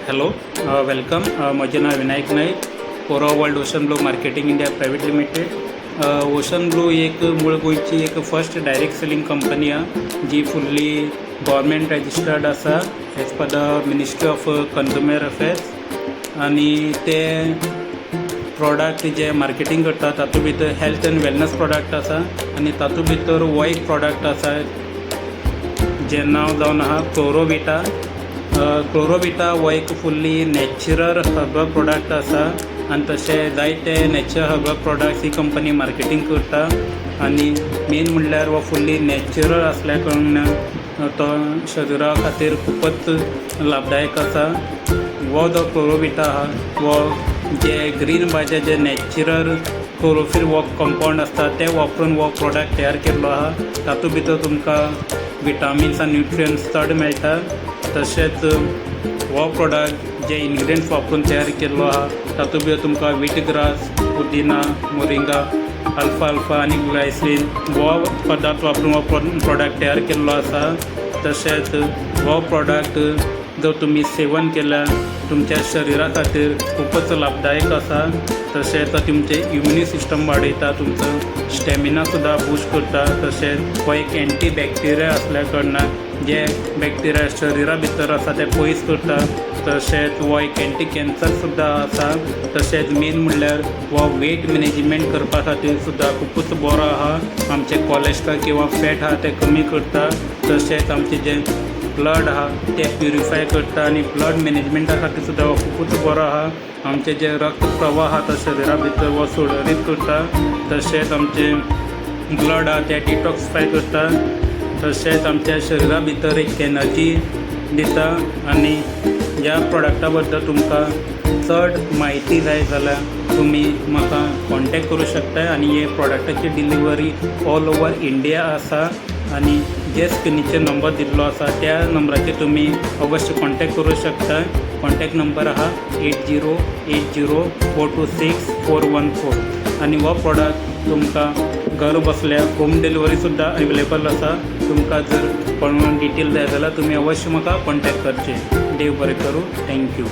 Hello welcome. माझे नाव विनायक नाईक. कोरा world ocean blue marketing India private limited. Ocean blue एक मूळ गोंयची एक फर्स्ट डायरेक्ट सेलिंग कंपनी आहे जी फुल्ली गव्हर्मेंट रजिस्टर्ड आसा as per the ministry of consumer affairs. आणि ते प्रोडक्ट जे मार्केटिंग करता तातूंत भितर हेल्थ एंड वेलनेस प्रोडक्ट आसा आणि तातूंत भितर हो एक प्रोडक्ट आसा जे नाव जावन आहा क्लोरोविटा. क्लोरोविटा हो एक फुल्ली नॅचरल हर्बल प्रोडक्ट आसा आनी तशें जायते नॅचरल हर्बल प्रोडक्ट्स ही कंपनी मार्केटिंग करता. आनी मेन म्हणल्यार हो फुल्ली नॅचरल असल्या कारणान तो शरिरा खातीर खूपच लाभदायक आसा. हो जो क्लोरोविटा आहा हो जे ग्रीन भाज्या जे नॅचरल क्लोरोफिल हो कंपाउंड आसता ते वापरून हो प्रोडक्ट तयार केल्लो आहा. तातूंत भितर तुमकां विटामिन्स आनी न्यूट्रियंट्स चड मेळटा. तशेंच हो प्रोडक्ट जे इन्ग्रिडियंट्स वापरून तयार केल्लो आहा तातूंत भितर तुमकां व्हीट ग्रास, पुदिना, मोरिंगा, अल्फा आनी ग्लायसीन हो पदार्थ वापरून हो प्रोडक्ट तयार केल्लो आसा. तशेंच हो प्रोडक्ट जर तुमी सेवन केल्यार तुमच्या शरिरा खातीर खूपच लाभदायक आसा. तशेंच तुमचें इम्युनी सिस्टम वाडयता, तुमचो स्टॅमिना सुद्दां बूस्ट करता. तशेंच हो एक एंटी बॅक्टेरिया असल्या कारणान जे बॅक्टेरिया शरिरा भितर आसा ते पयस करता. तशेंच हो एक एंटी कॅन्सर सुद्दां आसा. तशेंच मेन म्हणल्यार हो वेट मॅनेजमेंट करपा खातीर सुद्दां खूपच बरो आहा. आमचें कोलेस्ट्रॉल किंवा फॅट आहा ते कमी करता. तशेंच आमचें जें ब्लड आहा ते प्युरिफाय करता आनी ब्लड मॅनेजमेंटा खातीर सुद्दां हो खूपच बरो आहा. आमचें जें रक्त प्रवाह आहा तो शरिरा भितर हो सुरळीत करता. तशेंच आमचें ब्लड आहा तें डिटॉक्सिफाय करता. तशेंच आमच्या शरिरा भितर एक एनर्जी दिता. आनी ह्या प्रोडक्टा बद्दल तुमकां चड म्हायती जाय जाल्यार तुमी म्हाका कॉन्टॅक्ट करूं शकता. आनी हे प्रोडक्टाची डिलिव्हरी ऑल ओवर इंडिया आसा. आनी जे स्क्रिनीचेर नंबर दिल्लो आसा त्या नंबराचेर तुमी अवश्य कॉन्टॅक्ट करूं शकता. कॉन्टॅक्ट नंबर आहा 8080426414. आनी हो प्रोडक्ट तुमकां घर बसल्या होम डिलिव्हरी सुद्दां अवेलेबल आसा. तुमकां जर कोण डिटेल जाय जाल्यार तुमी अवश्य म्हाका कॉन्टॅक्ट करचें. देव बरें करूं. थँक्यू.